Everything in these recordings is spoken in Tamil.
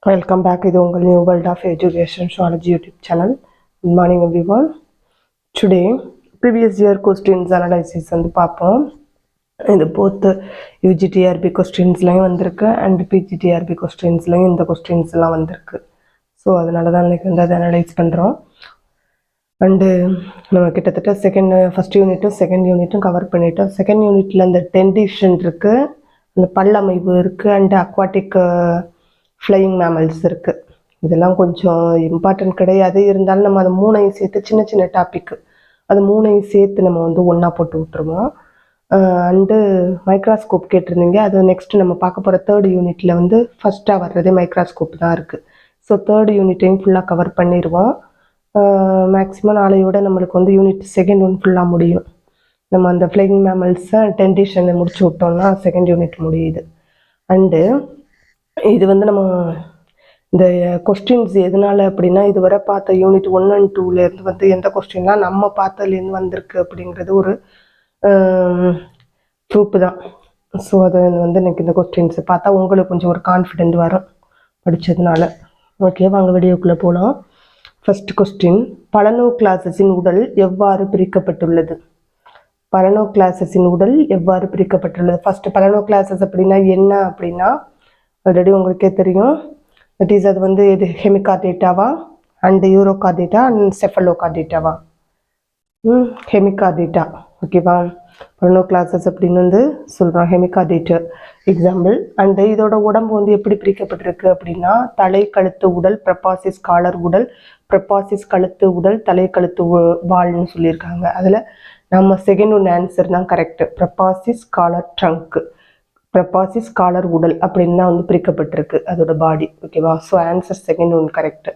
Welcome back to the New World of Education Sociology YouTube channel. Good morning everyone. Today, previous year questions analysis வந்து பார்ப்போம். இது both UGTRB questionsலையும் வந்திருக்கு and PGTRB questionsலையும் இந்த questions எல்லாம் வந்திருக்கு. ஸோ அதனால தான் இன்னைக்கு வந்து அதை அனலைஸ் பண்ணுறோம். அண்டு நம்ம கிட்டத்தட்ட ஃபஸ்ட் யூனிட்டும் செகண்ட் யூனிட்டும் கவர் பண்ணிட்டோம். செகண்ட் யூனிட்டில் அந்த டென்டிஷன் இருக்குது, அந்த பல்லமைவு இருக்குது, அண்டு அக்வாட்டிக் ஃப்ளையிங் மேமல்ஸ் இருக்குது. இதெல்லாம் கொஞ்சம் இம்பார்ட்டன்ட் கிடையாது, இருந்தாலும் நம்ம அதை மூணையும் சேர்த்து சின்ன சின்ன டாப்பிக்கு அது மூணையும் சேர்த்து நம்ம வந்து ஒன்றா போட்டு விட்டுருவோம். அண்டு மைக்ராஸ்கோப் கேட்டிருந்தீங்க, அது நெக்ஸ்ட்டு நம்ம பார்க்க போகிற தேர்ட் யூனிட்டில் வந்து ஃபஸ்ட்டாக வர்றதே மைக்ராஸ்கோப் தான் இருக்குது. ஸோ தேர்ட் யூனிட்டையும் ஃபுல்லாக கவர் பண்ணிடுவோம். மேக்ஸிமம் நாளையோட நம்மளுக்கு வந்து யூனிட் செகண்ட் ஒன் ஃபுல்லாக முடியும். நம்ம அந்த ஃப்ளையிங் மேமல்ஸை டென்டிஷனை முடிச்சு விட்டோம்னா செகண்ட் யூனிட் முடியுது. அண்டு இது வந்து நம்ம இந்த கொஸ்டின்ஸ் எதனால அப்படின்னா, இதுவரை பார்த்த யூனிட் 1 and 2லேருந்து வந்து எந்த கொஸ்டின்லாம் நம்ம பார்த்ததுலேருந்து வந்திருக்கு அப்படிங்கிறது ஒரு ப்ரூஃப் தான். ஸோ அது வந்து எனக்கு இந்த கொஸ்டின்ஸை பார்த்தா உங்களுக்கு கொஞ்சம் ஒரு கான்ஃபிடென்ட் வரும் படித்ததுனால. ஓகே, வாங்க வீடியோக்குள்ளே போகலாம். ஃபர்ஸ்ட் கொஸ்டின், பலனோக்ளாசஸின் உடல் எவ்வாறு பிரிக்கப்பட்டுள்ளது? பலனோக்ளாசஸின் உடல் எவ்வாறு பிரிக்கப்பட்டுள்ளது? ஃபர்ஸ்ட் பலனோக்ளாசஸ் அப்படின்னா என்ன அப்படின்னா ஆல்ரெடி உங்களுக்கே தெரியும். தட் இஸ் அது வந்து இது ஹெமிகார்டேட்டாவா அண்ட் யூரோகார்டேட்டா அண்ட் செஃபலோகார்டேட்டாவா? ஹெமிகார்டேட்டா. ஓகேவா? பலனோக்ளாசஸ் அப்படின்னு வந்து சொல்கிறோம், ஹெமிகார்டேட்டர் எக்ஸாம்பிள். அண்டு இதோட உடம்பு வந்து எப்படி பிரிக்கப்பட்டிருக்கு அப்படின்னா, தலை கழுத்து உடல், ப்ரப்பாசிஸ் காலர் உடல், ப்ரப்பாசிஸ் கழுத்து உடல், தலை கழுத்து வால்னு சொல்லியிருக்காங்க. அதில் நம்ம செகண்ட் ஒன் ஆன்சர் தான் கரெக்டு. ப்ரப்பாசிஸ் காலர் ட்ரங்க்கு, ப்ரப்பாசிஸ் காலர் உடல் அப்படின்னு தான் வந்து பிரிக்கப்பட்டிருக்கு அதோட பாடி. ஓகேவா? So answer second one correct.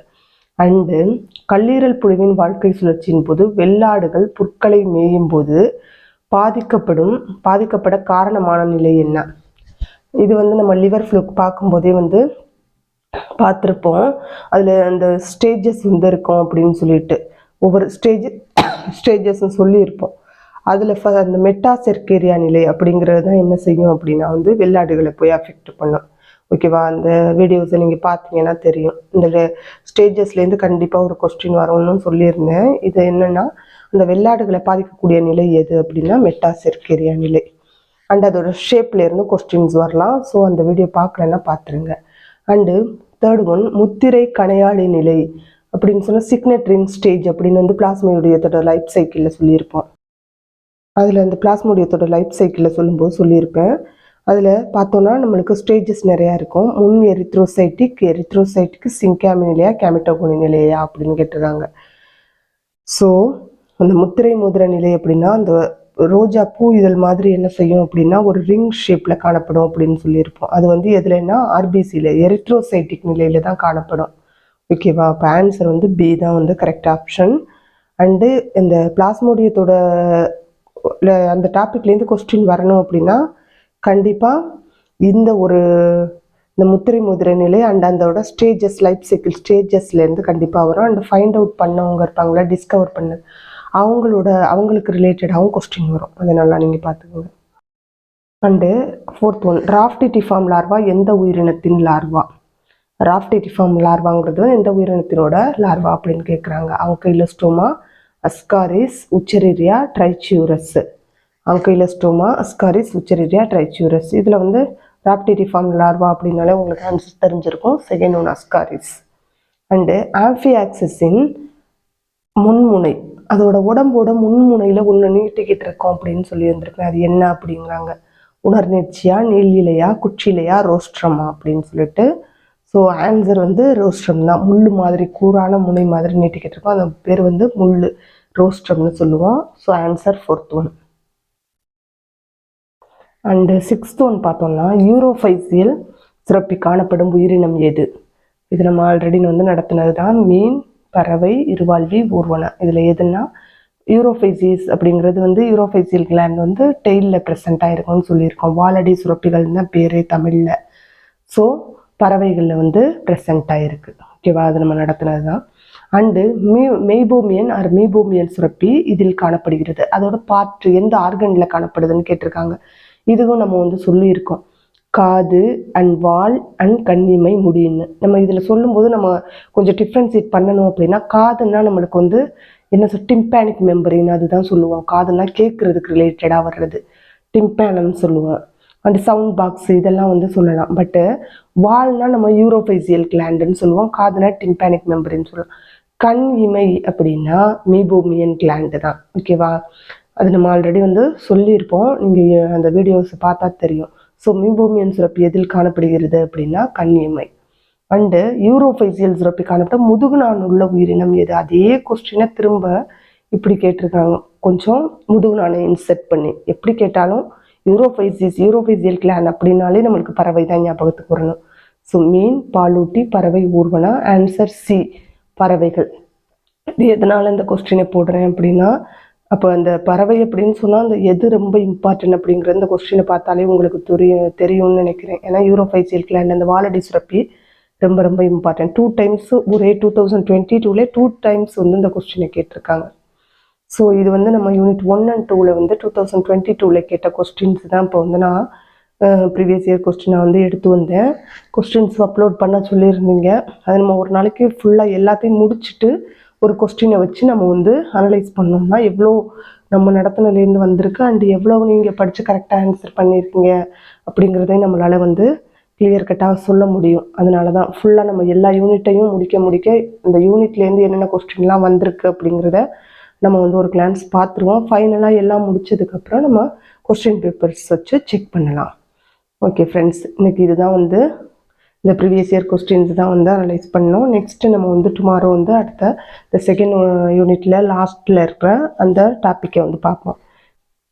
And கல்லீரல் புழுவின் வாழ்க்கை சுழற்சியின் போது வெள்ளாடுகள் புற்களை மேயும் போது பாதிக்கப்பட காரணமான நிலை என்ன? இது வந்து நம்ம லிவர் ஃப்ளூக் பார்க்கும்போதே வந்து பார்த்துருப்போம். அதில் அந்த ஸ்டேஜஸ் வந்து இருக்கும் அப்படின்னு சொல்லிட்டு ஒவ்வொரு ஸ்டேஜஸ்ன்னு சொல்லியிருப்போம். அதில் அந்த மெட்டாசெர்கேரியா நிலை அப்படிங்கிறது தான் என்ன செய்யும் அப்படின்னா வந்து வெள்ளாடுகளை போய் அஃபெக்ட் பண்ணும். ஓகேவா? அந்த வீடியோஸை நீங்கள் பார்த்தீங்கன்னா தெரியும். இந்த ஸ்டேஜஸ்லேருந்து கண்டிப்பாக ஒரு கொஸ்டின் வரும்னு சொல்லியிருந்தேன். இது என்னென்னா, அந்த வெள்ளாடுகளை பாதிக்கக்கூடிய நிலை எது அப்படின்னா மெட்டாசெர்கேரியா நிலை. அண்ட் அதோட ஷேப்லேருந்து கொஸ்டின்ஸ் வரலாம். ஸோ அந்த வீடியோ பார்க்கலன்னா பார்த்துருங்க. அண்டு தேர்ட் ஒன், முத்திரை கணையாளி நிலை அப்படின்னு சொன்னால் சிக்னட் ரிங் ஸ்டேஜ் அப்படின்னு வந்து பிளாஸ்மோடியத்தோட லைஃப் சைக்கிளில் சொல்லியிருப்போம். அதில் அந்த பிளாஸ்மோடியத்தோட லைஃப் சைக்கிளில் சொல்லும்போது சொல்லியிருப்பேன். அதில் பார்த்தோன்னா நம்மளுக்கு ஸ்டேஜஸ் நிறையா இருக்கும். முன் எரித்ரோசைட்டிக்கு சிங்காமி நிலையா கேமிட்டோகோனி நிலையா அப்படின்னு கேட்டுருக்காங்க. ஸோ அந்த முத்திரை மோதிர நிலை அப்படின்னா அந்த ரோஜா பூ இதழ் மாதிரி என்ன செய்யும் அப்படின்னா ஒரு ரிங் ஷேப்பில் காணப்படும் அப்படின்னு சொல்லியிருப்போம். அது வந்து எதுலன்னா ஆர்பிசியில் எரித்ரோசைட்டிக் நிலையில் தான் காணப்படும். ஓகேவா? அப்போ ஆன்சர் வந்து பி தான் வந்து கரெக்ட் ஆப்ஷன். அண்டு இந்த பிளாஸ்மோடியத்தோட அந்த டாபிக்லேருந்து கொஸ்டின் வரணும் அப்படின்னா கண்டிப்பாக இந்த முத்திரை முதிரை நிலை அண்ட் அதோட ஸ்டேஜஸ் லைஃப் சைக்கிள் ஸ்டேஜஸ்லேருந்து கண்டிப்பாக வரும். அண்ட் ஃபைண்ட் அவுட் பண்ணவங்க இருப்பாங்களா, டிஸ்கவர் பண்ண அவங்களுக்கு ரிலேட்டடாகவும் கொஸ்டின் வரும். அதை நல்லா நீங்கள் பார்த்துக்கோங்க. And fourth one, rhabditiform larva எந்த உயிரினத்தின் லார்வா? ராஃப்டிடிஃபார்ம் லார்வாங்கிறது எந்த உயிரினத்தினோட லார்வா அப்படின்னு கேட்குறாங்க. ஆங்கைலோஸ்டோமா, அஸ்காரிஸ், உச்சரிரியா, ட்ரைச்சியூரஸ். ஆங்கைலோஸ்டோமா, அஸ்காரிஸ், உச்சரிரியா, ட்ரைச்சியூரஸ். இதில் வந்து ராப்டிடிஃபார்ம் லார்வா அப்படின்னாலே உங்களுக்கு ஆன்சர் தெரிஞ்சிருக்கும். Second one ascaris. அண்டு ஆம்ஃபியாக்சிஸின் முன்முனை, அதோட உடம்போட முன்முனையில் ஒன்று நீட்டிக்கிட்டு இருக்கோம் அப்படின்னு சொல்லி இருந்திருக்கேன். அது என்ன அப்படிங்கிறாங்க. உணர்நீட்சியா, நீலிலையா, குச்சிலையா, ரோஸ்ட்ரமா அப்படின்னு சொல்லிட்டு. ஸோ ஆன்சர் வந்து ரோஸ்ட்ரம் தான். முள் மாதிரி கூரான முனை மாதிரி நீட்டிக்கிட்டு இருக்கோம், அந்த பேர் வந்து முள், ரோஸ்ட்ரம்னு சொல்லுவோம். So answer fourth one. And sixth one பார்த்தோம்னா, யூரோஃபைசியல் சுரப்பி காணப்படும் உயிரினம் எது? இது நம்ம ஆல்ரெடி வந்து நடத்தினது தான். மீன், பறவை, இருவாழ்வி, ஊர்வன. இதில் எதுன்னா யூரோஃபைசியஸ் அப்படிங்கிறது வந்து யூரோஃபைசியல் கிளாண்ட் வந்து டெய்லில் ப்ரெசென்ட் ஆகிருக்கும்னு சொல்லியிருக்கோம். வாலடி சுரப்பிகள் தான் பேர் தமிழில். ஸோ பறவைகளில் வந்து ப்ரெசென்ட் ஆகிருக்கு. ஓகேவா? அது நம்ம நடத்தினது தான். அண்டு மீபோமியன் சுரப்பி இதில் காணப்படுகிறது. அதோட பார்ட் எந்த ஆர்கனில் காணப்படுதுன்னு கேட்டிருக்காங்க. இதுவும் நம்ம வந்து சொல்லியிருக்கோம். காது அண்ட் வால் அண்ட் கண்ணிமை முடின்னு. நம்ம இதில் சொல்லும்போது நம்ம கொஞ்சம் டிஃப்ரென்ஷியேட் பண்ணணும் அப்படின்னா, காதுன்னா நம்மளுக்கு வந்து என்ன டிம்பேனிக் மெம்பரின் அதுதான் சொல்லுவோம். காதுன்னா கேட்குறதுக்கு ரிலேட்டடாக வர்றது டிம்பேனம்னு சொல்லுவோம். அண்ட் சவுண்ட் பாக்ஸ் இதெல்லாம் வந்து சொல்லலாம். பட்டு வால்னா நம்ம யூரோஃபேசியல் கிளாண்டுன்னு சொல்லுவோம். காதுனா டிம்பேனிக் மெம்பரின்னு சொல்லுவோம். கண் இமை அப்படின்னா மீபோமியன் கிளாண்டு தான். ஓகேவா? அது நம்ம ஆல்ரெடி வந்து சொல்லியிருப்போம். நீங்கள் அந்த வீடியோஸ் பார்த்தா தெரியும். ஸோ மீபோமியன் சுரப்பி எதில் காணப்படுகிறது அப்படின்னா கண் இமை. அண்டு யூரோஃபேசியல் சுரப்பி காணப்பட்ட முதுகுநான் உள்ள உயிரினம் எது? அதே கொஸ்டினை திரும்ப இப்படி கேட்டிருக்காங்க. கொஞ்சம் முதுகுநானை இன்செர்ட் பண்ணி எப்படி கேட்டாலும் யூரோஃபேசியல் கிளான் அப்படின்னாலே நம்மளுக்கு பறவை தான் ஞாபகத்துக்கு வரணும். ஸோ மீன், பாலூட்டி, பறவை, ஊர்வனா. ஆன்சர் சி, பறவைகள். இது எதனால் இந்த கொஸ்டினை போடுறேன் அப்படின்னா, அப்போ அந்த பறவை அப்படின்னு சொன்னால் அந்த எது ரொம்ப இம்பார்ட்டன்ட் அப்படிங்கிற இந்த கொஸ்டினை பார்த்தாலே உங்களுக்கு தெரியும்னு நினைக்கிறேன். ஏன்னா யூரோஃபேசியல் கிளாண்ட் அந்த வாலடி சுரப்பி ரொம்ப ரொம்ப இம்பார்ட்டன்ட். 2 times ஒரே 2022 2 times வந்து இந்த கொஸ்டினை கேட்டிருக்காங்க. ஸோ இது வந்து நம்ம யூனிட் 1 and 2 வந்து 2022 கேட்ட கொஸ்டின்ஸ் தான் இப்போ வந்து நான் ப்ரீவியஸ் இயர் கொஸ்டினை வந்து எடுத்து வந்தேன். கொஸ்டின்ஸ் அப்லோட் பண்ண சொல்லியிருந்தீங்க. அது நம்ம ஒரு நாளைக்கு ஃபுல்லாக எல்லாத்தையும் முடிச்சுட்டு ஒரு கொஸ்டினை வச்சு நம்ம வந்து அனலைஸ் பண்ணோம்னா எவ்வளோ நம்ம நடத்தினலேருந்து வந்திருக்கு அண்ட் எவ்வளோ நீங்கள் படித்து கரெக்டாக ஆன்சர் பண்ணியிருக்கீங்க அப்படிங்கிறதையும் நம்மளால் வந்து கிளியர் கட்டாக சொல்ல முடியும். அதனால தான் ஃபுல்லாக நம்ம எல்லா யூனிட்டையும் முடிக்க இந்த யூனிட்லேருந்து என்னென்ன கொஸ்டின்லாம் வந்திருக்கு அப்படிங்கிறத நம்ம வந்து ஒரு கிளான்ஸ் பார்த்துருவோம். ஃபைனலாக எல்லாம் முடிச்சதுக்கப்புறம் நம்ம கொஸ்டின் பேப்பர்ஸ் வச்சு செக் பண்ணலாம். ஓகே ஃப்ரெண்ட்ஸ், இன்றைக்கி இதுதான் வந்து இந்த ப்ரீவியஸ் இயர் கொஸ்டின்ஸ் தான் வந்து அனலைஸ் பண்ணோம். நெக்ஸ்ட்டு நம்ம வந்து டுமாரோ வந்து அடுத்த இந்த செகண்ட் யூனிட்டில் லாஸ்ட்டில் இருக்கிற அந்த டாப்பிக்கை வந்து பார்ப்போம்.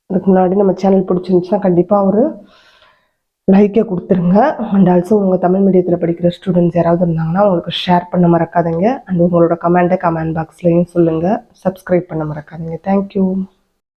அதுக்கு முன்னாடி நம்ம சேனல் பிடிச்சிருந்துச்சுன்னா கண்டிப்பாக ஒரு லைக்கை கொடுத்துருங்க. அண்ட் ஆல்சோ உங்கள் தமிழ் மீடியத்தில் படிக்கிற ஸ்டூடெண்ட்ஸ் யாராவது இருந்தாங்கன்னா உங்களுக்கு ஷேர் பண்ண மறக்காதீங்க. அண்ட் உங்களோட கமெண்ட் பாக்ஸ்லையும் சொல்லுங்கள். சப்ஸ்கிரைப் பண்ண மறக்காதீங்க. தேங்க்யூ.